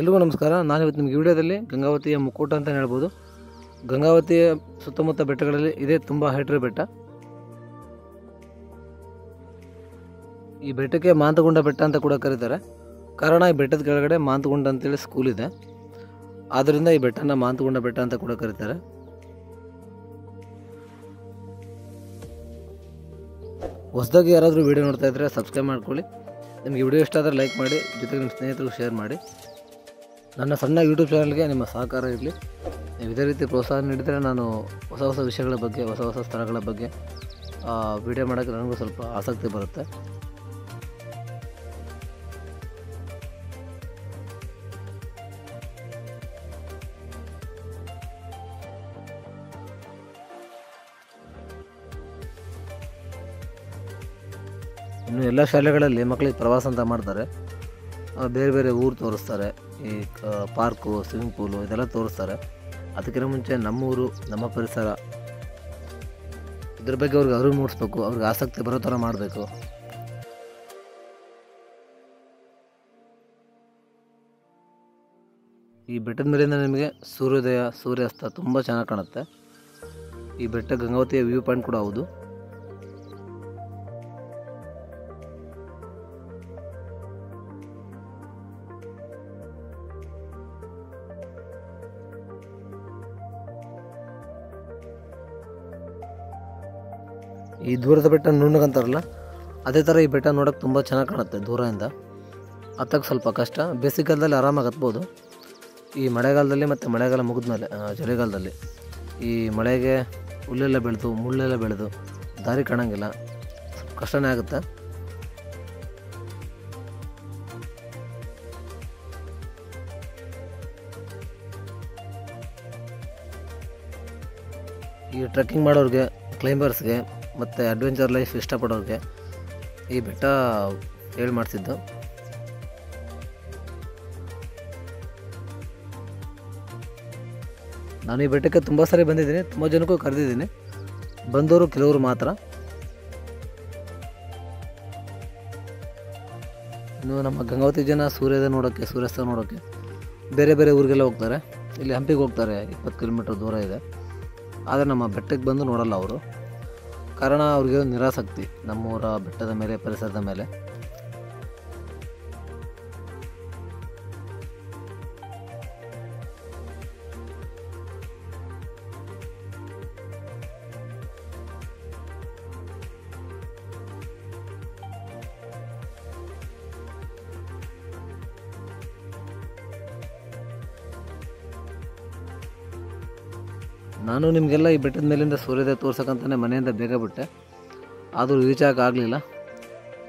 ಎಲ್ರಿಗೂ ನಮಸ್ಕಾರ. ನಾನಿವತ್ತು ನಿಮಗೆ ವಿಡಿಯೋದಲ್ಲಿ ಗಂಗಾವತಿಯ ಮುಕ್ಕೋಟ ಅಂತ ಹೇಳ್ಬೋದು. ಗಂಗಾವತಿಯ ಸುತ್ತಮುತ್ತ ಬೆಟ್ಟಗಳಲ್ಲಿ ಇದೇ ತುಂಬ ಹೈಟ್ ಬೆಟ್ಟ. ಈ ಬೆಟ್ಟಕ್ಕೆ ಮಾಂತಗುಂಡ ಬೆಟ್ಟ ಅಂತ ಕೂಡ ಕರೀತಾರೆ. ಕಾರಣ ಈ ಬೆಟ್ಟದ ಕೆಳಗಡೆ ಮಾಂತಗುಂಡ ಅಂತೇಳಿ ಸ್ಕೂಲ್ ಇದೆ, ಆದ್ದರಿಂದ ಈ ಬೆಟ್ಟನ ಮಾಂತಗುಂಡ ಬೆಟ್ಟ ಅಂತ ಕೂಡ ಕರೀತಾರೆ. ಹೊಸದಾಗಿ ಯಾರಾದರೂ ವಿಡಿಯೋ ನೋಡ್ತಾ ಇದ್ದರೆ ಸಬ್ಸ್ಕ್ರೈಬ್ ಮಾಡ್ಕೊಳ್ಳಿ. ನಿಮಗೆ ವಿಡಿಯೋ ಇಷ್ಟ ಆದರೆ ಲೈಕ್ ಮಾಡಿ, ಜೊತೆಗೆ ನಿಮ್ಮ ಸ್ನೇಹಿತರಿಗೂ ಶೇರ್ ಮಾಡಿ. ನನ್ನ ಸಣ್ಣ ಯೂಟ್ಯೂಬ್ ಚಾನಲ್ಗೆ ನಿಮ್ಮ ಸಹಕಾರ ಇರಲಿ. ನೀವು ಇದೇ ರೀತಿ ಪ್ರೋತ್ಸಾಹ ನೀಡಿದರೆ ನಾನು ಹೊಸ ಹೊಸ ವಿಷಯಗಳ ಬಗ್ಗೆ, ಹೊಸ ಹೊಸ ಸ್ಥಳಗಳ ಬಗ್ಗೆ ವಿಡಿಯೋ ಮಾಡೋಕ್ಕೆ ನನಗೂ ಸ್ವಲ್ಪ ಆಸಕ್ತಿ ಬರುತ್ತೆ. ಇನ್ನು ಎಲ್ಲ ಶಾಲೆಗಳಲ್ಲಿ ಮಕ್ಕಳಿಗೆ ಪ್ರವಾಸ ಅಂತ ಮಾಡ್ತಾರೆ. ಬೇರೆ ಬೇರೆ ಊರು ತೋರಿಸ್ತಾರೆ, ಈ ಪಾರ್ಕು, ಸ್ವಿಮ್ಮಿಂಗ್ ಪೂಲು ಇದೆಲ್ಲ ತೋರಿಸ್ತಾರೆ. ಅದಕ್ಕಿಂತ ಮುಂಚೆ ನಮ್ಮೂರು, ನಮ್ಮ ಪರಿಸರ ಇದ್ರ ಬಗ್ಗೆ ಅವ್ರಿಗೆ ಅರಿವು ಮೂಡಿಸ್ಬೇಕು, ಅವ್ರಿಗೆ ಆಸಕ್ತಿ ಬರೋ ಥರ ಮಾಡಬೇಕು. ಈ ಬೆಟ್ಟದ ಮೇಲಿಂದ ನಿಮಗೆ ಸೂರ್ಯೋದಯ, ಸೂರ್ಯಾಸ್ತ ತುಂಬ ಚೆನ್ನಾಗಿ ಕಾಣುತ್ತೆ. ಈ ಬೆಟ್ಟ ಗಂಗಾವತಿಯ ವ್ಯೂ ಪಾಯಿಂಟ್ ಕೂಡ ಹೌದು. ಈ ದೂರದ ಬೆಟ್ಟ ನುಣ್ಣಗಂತಾರಲ್ಲ, ಅದೇ ಥರ ಈ ಬೆಟ್ಟ ನೋಡೋಕೆ ತುಂಬ ಚೆನ್ನಾಗಿ ಕಾಣುತ್ತೆ. ದೂರದಿಂದ ಹತ್ತಕ್ಕೆ ಸ್ವಲ್ಪ ಕಷ್ಟ. ಬೇಸಿಗೆಗಾಲದಲ್ಲಿ ಆರಾಮಾಗಿ ಹತ್ಬೋದು. ಈ ಮಳೆಗಾಲದಲ್ಲಿ ಮತ್ತು ಮಳೆಗಾಲ ಮುಗಿದ್ಮೇಲೆ ಚಳಿಗಾಲದಲ್ಲಿ ಈ ಮಳೆಗೆ ಹುಲ್ಲೆಲ್ಲ ಬೆಳೆದು, ಮುಳ್ಳೆಲ್ಲ ಬೆಳೆದು ದಾರಿ ಕಾಣೋಂಗಿಲ್ಲ, ಸ್ವಲ್ಪ ಕಷ್ಟನೇ ಆಗುತ್ತೆ. ಈ ಟ್ರೆಕ್ಕಿಂಗ್ ಮಾಡೋರಿಗೆ, ಕ್ಲೈಂಬರ್ಸ್ಗೆ ಮತ್ತು ಅಡ್ವೆಂಚರ್ ಲೈಫ್ ಇಷ್ಟಪಡೋರಿಗೆ ಈ ಬೆಟ್ಟ ಹೇಳಿ ಮಾಡಿಸಿದ್ದು. ನಾನು ಈ ಬೆಟ್ಟಕ್ಕೆ ತುಂಬ ಸಾರಿ ಬಂದಿದ್ದೀನಿ, ತುಂಬ ಜನಕ್ಕೂ ಕರೆದಿದ್ದೀನಿ. ಬಂದವರು ಕೆಲವರು ಮಾತ್ರ. ಇನ್ನು ನಮ್ಮ ಗಂಗಾವತಿ ಜನ ಸೂರ್ಯೋದಯ ನೋಡೋಕ್ಕೆ, ಸೂರ್ಯಾಸ್ತ ನೋಡೋಕ್ಕೆ ಬೇರೆ ಬೇರೆ ಊರಿಗೆಲ್ಲ ಹೋಗ್ತಾರೆ. ಇಲ್ಲಿ ಹಂಪಿಗೆ ಹೋಗ್ತಾರೆ, 20 ಕಿಲೋಮೀಟ್ರ್ ದೂರ ಇದೆ. ಆದರೆ ನಮ್ಮ ಬೆಟ್ಟಕ್ಕೆ ಬಂದು ನೋಡಲ್ಲ ಅವರು. ಕಾರಣ ಅವ್ರಿಗೆ ನಿರಾಸಕ್ತಿ ನಮ್ಮೂರ ಬೆಟ್ಟದ ಮೇಲೆ, ಪರಿಸರದ ಮೇಲೆ. ನಾನು ನಿಮಗೆಲ್ಲ ಈ ಬೆಟ್ಟದ ಮೇಲಿಂದ ಸೂರ್ಯೋದಯ ತೋರ್ಸೋಕ್ಕಂತಲೇ ಮನೆಯಿಂದ ಬೇಗ ಬಿಟ್ಟೆ, ಆದರೂ ರೀಚ್ ಆಗಲಿಲ್ಲ.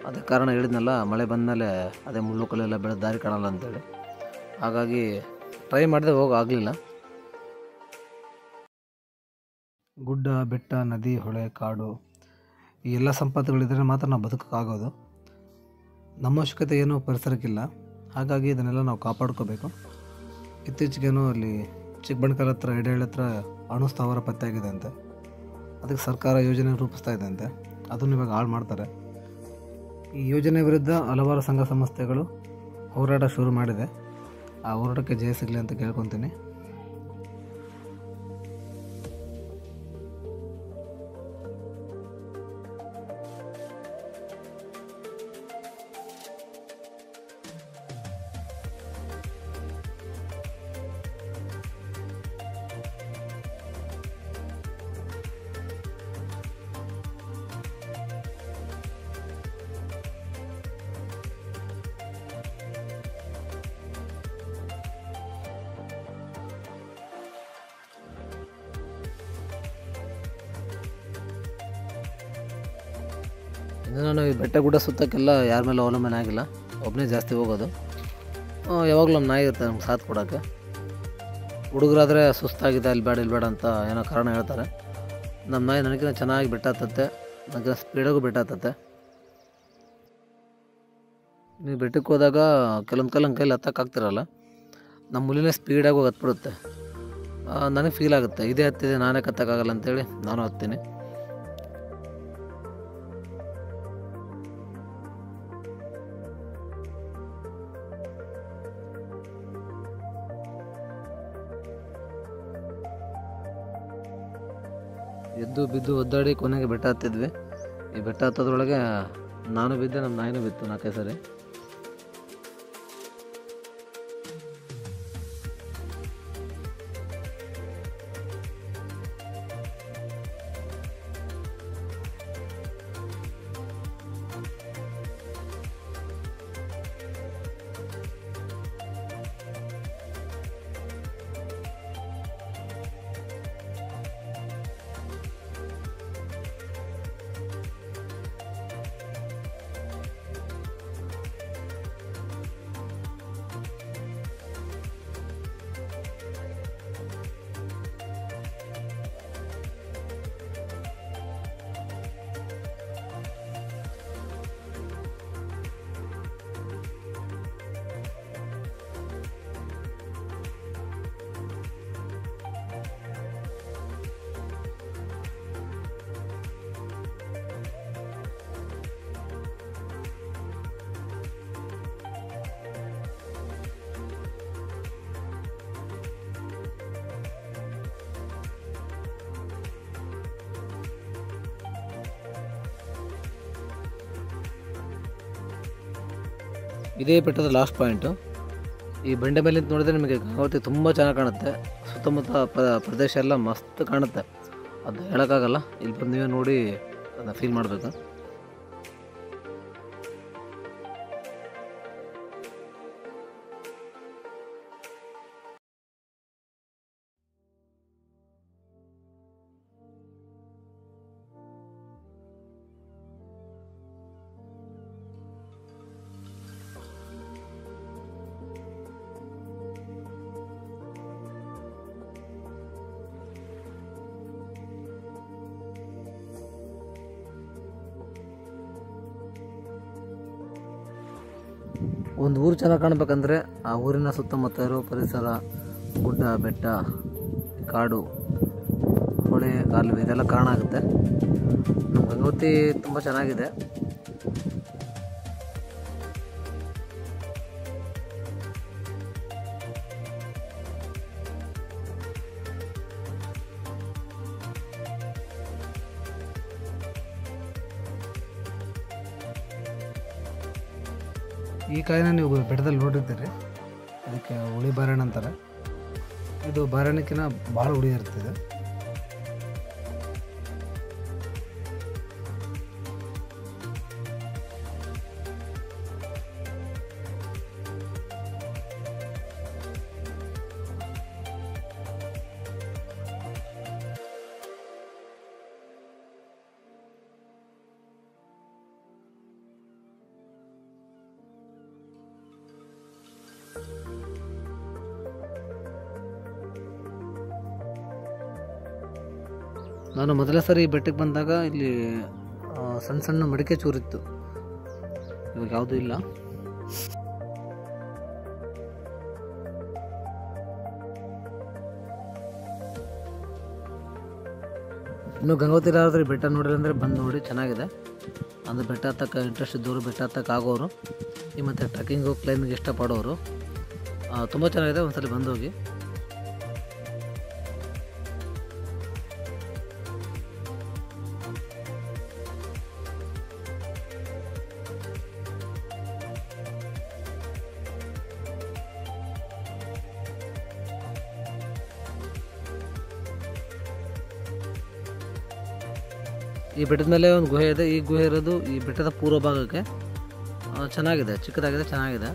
ಅದಕ್ಕೆ ಕಾರಣ ಹೇಳಿದ್ನಲ್ಲ, ಮಳೆ ಬಂದಮೇಲೆ ಅದೇ ಮುಳ್ಳು ಕಲ್ಲೆಲ್ಲ ಬೆಳೆದ ದಾರಿ ಕಾಣಲ್ಲ ಅಂತೇಳಿ. ಹಾಗಾಗಿ ಟ್ರೈ ಮಾಡಿದೆ, ಆಗಲಿಲ್ಲ. ಗುಡ್ಡ, ಬೆಟ್ಟ, ನದಿ, ಹೊಳೆ, ಕಾಡು ಈ ಎಲ್ಲ ಸಂಪತ್ತುಗಳಿದ್ದರೆ ಮಾತ್ರ ನಾವು ಬದುಕೋಕ್ಕಾಗೋದು. ನಮ್ಮ ಅವಶ್ಯಕತೆ ಏನೂ ಪರಿಸರಕ್ಕಿಲ್ಲ. ಹಾಗಾಗಿ ಇದನ್ನೆಲ್ಲ ನಾವು ಕಾಪಾಡ್ಕೋಬೇಕು. ಇತ್ತೀಚೆಗೇನೋ ಅಲ್ಲಿ ಚಿಕ್ಕಬಣ್ಕಲ್ ಹತ್ರ, ಎಡೆಹಳ್ಳಿ ಹತ್ರ ಅಣು ಸ್ಥಾವರ ಪತ್ತೆಯಾಗಿದೆ ಅಂತೆ. ಅದಕ್ಕೆ ಸರ್ಕಾರ ಯೋಜನೆ ರೂಪಿಸ್ತಾ ಇದೆ ಅಂತೆ. ಅದನ್ನು ಇವಾಗ ಹಾಳು ಮಾಡ್ತಾರೆ. ಈ ಯೋಜನೆ ವಿರುದ್ಧ ಹಲವಾರು ಸಂಘ ಸಂಸ್ಥೆಗಳು ಹೋರಾಟ ಶುರು ಮಾಡಿದೆ. ಆ ಹೋರಾಟಕ್ಕೆ ಜಯ ಸಿಗಲಿ ಅಂತ ಕೇಳ್ಕೊತೀನಿ. ಇನ್ನು ನಾನು ಈ ಬೆಟ್ಟ ಗುಡ್ಡ ಸುತ್ತಕ್ಕೆಲ್ಲ ಯಾರ ಮೇಲೆ ಅವಲಂಬನೆ ಆಗಿಲ್ಲ, ಒಬ್ಬನೇ ಜಾಸ್ತಿ ಹೋಗೋದು. ಯಾವಾಗಲೂ ನಮ್ಮ ನಾಯಿ ಇರ್ತಾರೆ ನಮ್ಗೆ ಸಾಥ್ ಕೊಡೋಕ್ಕೆ. ಹುಡುಗರಾದರೆ ಸುಸ್ತಾಗಿದೆ, ಇಲ್ಲಿ ಬೇಡ ಅಂತ ಏನೋ ಕಾರಣ ಹೇಳ್ತಾರೆ. ನಮ್ಮ ನಾಯಿ ನನಗಿಂತ ಚೆನ್ನಾಗಿ ಬೆಟ್ಟ ಹತ್ತತ್ತೆ, ನನಗೆ ಸ್ಪೀಡಾಗೂ ಬೆಟ್ಟ ಹತ್ತತ್ತೆ. ನೀವು ಬೆಟ್ಟಕ್ಕೆ ಹೋದಾಗ ಕೆಲವೊಂದು ಕಾಲ ಕೈಲಿ ಹತ್ತಕ್ಕಾಗ್ತಿರಲ್ಲ, ನಮ್ಮ ಹುಲಿನೇ ಸ್ಪೀಡಾಗಿ ಹೋಗಿ ಹತ್ಬಿಡುತ್ತೆ. ನನಗೆ ಫೀಲ್ ಆಗುತ್ತೆ, ಇದೇ ಹತ್ತಿದೆ, ನಾನೇ ಹತ್ತಕ್ಕಾಗಲ್ಲ ಅಂತೇಳಿ ನಾನು ಹತ್ತೀನಿ. ಎದ್ದು ಬಿದ್ದು ಒದ್ದಾಡಿ ಕೊನೆಗೆ ಬೆಟ್ಟ ಹತ್ತಿದ್ವಿ. ಈ ಬೆಟ್ಟ ಹತ್ತೋದ್ರೊಳಗೆ ನಾನು ಬಿದ್ದೆ, ನಮ್ಮ ನಾಯಿನೂ ಬಿತ್ತು 4 ಸರಿ. ಇದೇ ಬೆಟ್ಟದ ಲಾಸ್ಟ್ ಪಾಯಿಂಟು. ಈ ಬಂಡೆ ಮೇಲೆ ನೋಡಿದರೆ ನಿಮಗೆ ಗಂಗಾವತಿ ತುಂಬ ಚೆನ್ನಾಗಿ ಕಾಣುತ್ತೆ. ಸುತ್ತಮುತ್ತ ಪ್ರದೇಶ ಎಲ್ಲ ಮಸ್ತ್ ಕಾಣುತ್ತೆ. ಅದು ಹೇಳೋಕ್ಕಾಗಲ್ಲ, ಇಲ್ಲಿ ಬಂದು ನೀವೇ ನೋಡಿ ಅದನ್ನು ಫೀಲ್ ಮಾಡಬೇಕು. ಒಂದು ಊರು ಚೆನ್ನಾಗಿ ಕಾಣಬೇಕಂದ್ರೆ ಆ ಊರಿನ ಸುತ್ತಮುತ್ತ ಇರೋ ಪರಿಸರ, ಗುಡ್ಡ, ಬೆಟ್ಟ, ಕಾಡು, ಹೊಳೆ, ಕಾಲುವೆ ಇದೆಲ್ಲ ಕಾರಣ ಆಗುತ್ತೆ. ನಮ್ಮ ಗಂಗಾವತಿ ತುಂಬ ಚೆನ್ನಾಗಿದೆ. ಈ ಕಾಯಿನ ನೀವು ಬೆಟ್ಟದಲ್ಲಿ ನೋಡಿರ್ತೀರಿ, ಅದಕ್ಕೆ ಹುಳಿ ಬಾರೆಹಣ್ಣು ಅಂತಾರೆ. ಇದು ಬಾರೆಹಣ್ಣಕ್ಕಿಂತ ಭಾಳ ಹುಳಿ ಇರ್ತದೆ. ನಾನು ಮೊದಲೇ ಸರಿ ಈ ಬೆಟ್ಟಕ್ಕೆ ಬಂದಾಗ ಇಲ್ಲಿ ಸಣ್ಣ ಸಣ್ಣ ಮಡಿಕೆ ಚೂರಿತ್ತು, ಇವಾಗ ಯಾವುದೂ ಇಲ್ಲ. ಇನ್ನು ಗಂಗಾವತಿ ಯಾರಾದ್ರೂ ಬೆಟ್ಟ ನೋಡಿಲ್ಲ ಅಂದರೆ ಬಂದು ನೋಡಿ, ಚೆನ್ನಾಗಿದೆ. ಅಂದರೆ ಬೆಟ್ಟ ಹತ್ತಕ್ಕೆ ಇಂಟ್ರೆಸ್ಟ್ ಇದ್ದವರು, ಬೆಟ್ಟ ಹತ್ತಕ್ಕೆ ಆಗೋರು, ಈ ಮತ್ತು ಟ್ರೆಕ್ಕಿಂಗು ಕ್ಲೈಂಬಿಂಗ್ ಇಷ್ಟಪಡೋರು ತುಂಬ ಚೆನ್ನಾಗಿದೆ. ಒಂದ್ಸಲ ಬಂದು ಹೋಗಿ. ಈ ಬೆಟ್ಟದ ಮೇಲೆ ಒಂದು ಗುಹೆ ಇದೆ. ಈ ಗುಹೆ ಇರೋದು ಈ ಬೆಟ್ಟದ ಪೂರ್ವ ಭಾಗಕ್ಕೆ. ಚೆನ್ನಾಗಿದೆ, ಚಿಕ್ಕದಾಗಿದೆ, ಚೆನ್ನಾಗಿದೆ.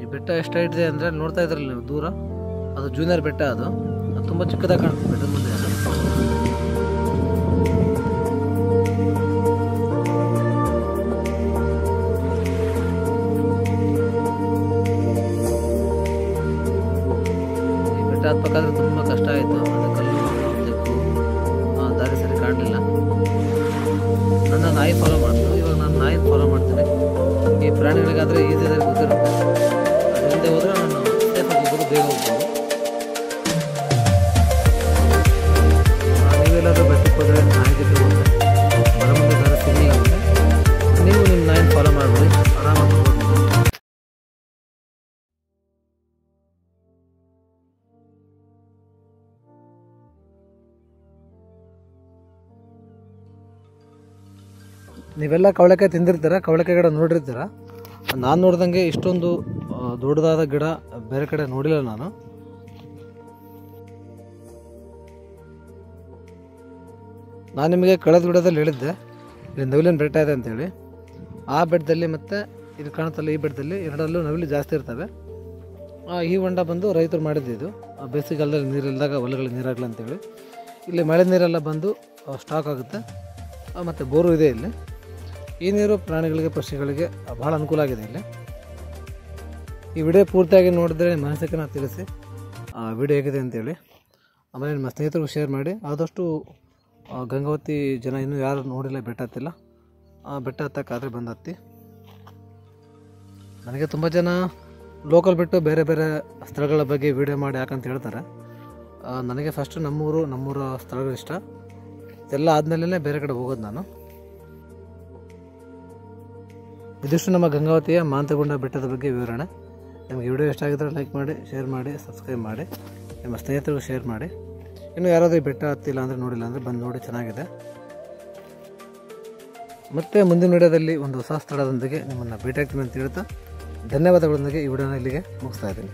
ಈ ಬೆಟ್ಟ ಎಷ್ಟು ಹೈಟ್ ಇದೆ ಅಂದರೆ ನೋಡ್ತಾ ಇದ್ರಲ್ಲ ನೀವು ದೂರ, ಅದು ಜೂನಿಯರ್ ಬೆಟ್ಟ. ಅದು ತುಂಬ ಚಿಕ್ಕದಾಗಿ ಕಾಣುತ್ತೆ ಬೆಟ್ಟದ ಮುಂದೆ. ಈ ಬೆಟ್ಟ ಹತ್ಬೇಕಾದ್ರೆ ತುಂಬ ಕಷ್ಟ ಆಯಿತು. ಅದು ಕಲ್ಲು ತೆಕ್ಕು, ದಾರಿ ಸರಿ ಕಾಣಲಿಲ್ಲ. ನನ್ನ ನಾಯಿ ಫಾಲೋ ಮಾಡ್ತು. ಇವಾಗ ನಾನು ನಾಯಿ ಫಾಲೋ ಮಾಡ್ತೀನಿ. ಈ ಪ್ರಾಣಿಗಳಿಗಾದರೆ ಈಸಿ ದಾರಿ ಗೊತ್ತಿರುತ್ತೆ. ಅದು ಹಿಂದೆ ಹೋದರೆ ನಾನು ಸೇಫಾಗಿ ಹೋಗ್ಬೋದು, ಬೇಗ ಹೋಗ್ಬೋದು. ನೀವೆಲ್ಲಾದರೂ ಬೆಟ್ಟಕ್ಕೆ ಹೋದರೆ ನಾಯಿ ಜೊತೆ ಹೋದರೆ ಮರ ಮುಂದೆ ದಾರಿ ಸಿಗಲಿಲ್ಲ ಅಂದರೆ ನೀವು ನಿಮ್ಮ ನಾಯಿನ ಫಾಲೋ ಮಾಡ್ಬೋದು, ಆರಾಮಾಗಿ ಹೋಗ್ಬೋದು. ನೀವೆಲ್ಲ ಕವಳೆಕಾಯಿ ತಿಂದಿರ್ತೀರ, ಕವಳೆಕಾಯಿ ಗಿಡ ನೋಡಿರ್ತೀರ. ನಾನು ನೋಡ್ದಂಗೆ ಇಷ್ಟೊಂದು ದೊಡ್ಡದಾದ ಗಿಡ ಬೇರೆ ಕಡೆ ನೋಡಿಲ್ಲ ನಾನು. ನಾನು ನಿಮಗೆ ಕಳೆದ ವಿಡಿಯೋದಲ್ಲಿ ಹೇಳಿದ್ದೆ ಇಲ್ಲಿ ನವಿಲಿನ ಬೆಟ್ಟ ಇದೆ ಅಂತೇಳಿ. ಆ ಬೆಟ್ಟದಲ್ಲಿ ಮತ್ತು ಇದು ಕಾಣುತ್ತಲ್ಲ ಈ ಬೆಟ್ಟದಲ್ಲಿ ಎರಡರಲ್ಲೂ ನವಿಲು ಜಾಸ್ತಿ ಇರ್ತವೆ. ಈ ಹೊಂಡ ಬಂದು ರೈತರು ಮಾಡಿದ್ದು. ಇದು ಬೇಸಿಗೆಗಾಲದಲ್ಲಿ ನೀರಿಲ್ದಾಗ ಹೊಲಗಳಿಗೆ ನೀರಾಗಲ್ಲ ಅಂತೇಳಿ ಇಲ್ಲಿ ಮಳೆ ನೀರೆಲ್ಲ ಬಂದು ಸ್ಟಾಕ್ ಆಗುತ್ತೆ. ಮತ್ತು ಬೋರು ಇದೆ ಇಲ್ಲಿ. ಈ ನೀರು ಪ್ರಾಣಿಗಳಿಗೆ ಪಕ್ಷಿಗಳಿಗೆ ಭಾಳ ಅನುಕೂಲ ಆಗಿದೆ ಇಲ್ಲಿ. ಈ ವಿಡಿಯೋ ಪೂರ್ತಿಯಾಗಿ ನೋಡಿದ್ರೆ ನಿಮ್ಮ ಅನಿಸಿಕೆನ ತಿಳಿಸಿ ವಿಡಿಯೋ ಹೇಗಿದೆ ಅಂತೇಳಿ. ಆಮೇಲೆ ನಿಮ್ಮ ಸ್ನೇಹಿತರಿಗೂ ಶೇರ್ ಮಾಡಿ. ಆದಷ್ಟು ಗಂಗಾವತಿ ಜನ ಇನ್ನೂ ಯಾರು ನೋಡಿಲ್ಲ ಬೆಟ್ಟ ಹತ್ತಿಲ್ಲ, ಬೆಟ್ಟ ಹತ್ತಕ್ಕಾದರೆ ಬಂದು ಹತ್ತಿ. ನನಗೆ ತುಂಬ ಜನ ಲೋಕಲ್ ಬಿಟ್ಟು ಬೇರೆ ಬೇರೆ ಸ್ಥಳಗಳ ಬಗ್ಗೆ ವಿಡಿಯೋ ಮಾಡಿ ಯಾಕಂತ ಹೇಳ್ತಾರೆ. ನನಗೆ ಫಸ್ಟು ನಮ್ಮೂರ ಸ್ಥಳಗಳು ಇಷ್ಟ. ಎಲ್ಲ ಆದಮೇಲೆ ಬೇರೆ ಕಡೆ ಹೋಗೋದು ನಾನು. ಇದಿಷ್ಟು ನಮ್ಮ ಗಂಗಾವತಿಯ ಮಾಂತಗೊಂಡ ಬೆಟ್ಟದ ಬಗ್ಗೆ ವಿವರಣೆ. ನಿಮಗೆ ವಿಡಿಯೋ ಇಷ್ಟ ಆಗಿದ್ರೆ ಲೈಕ್ ಮಾಡಿ, ಶೇರ್ ಮಾಡಿ, ಸಬ್ಸ್ಕ್ರೈಬ್ ಮಾಡಿ, ನಿಮ್ಮ ಸ್ನೇಹಿತರಿಗೂ ಶೇರ್ ಮಾಡಿ. ಇನ್ನು ಯಾರಾದರೂ ಈ ಬೆಟ್ಟ ಹತ್ತಿಲ್ಲ ಅಂದರೆ ನೋಡಿಲ್ಲ ಅಂದರೆ ಬಂದು ನೋಡಿ, ಚೆನ್ನಾಗಿದೆ. ಮತ್ತೆ ಮುಂದಿನ ವಿಡಿಯೋದಲ್ಲಿ ಒಂದು ಹೊಸ ಸ್ಥಳದೊಂದಿಗೆ ನಿಮ್ಮನ್ನು ಭೇಟಿ ಆಗ್ತೀನಿ ಅಂತ ಹೇಳ್ತಾ ಧನ್ಯವಾದಗಳೊಂದಿಗೆ ಈ ವಿಡಿಯೋನ ಇಲ್ಲಿಗೆ ಮುಗಿಸ್ತಾ ಇದ್ದೀನಿ.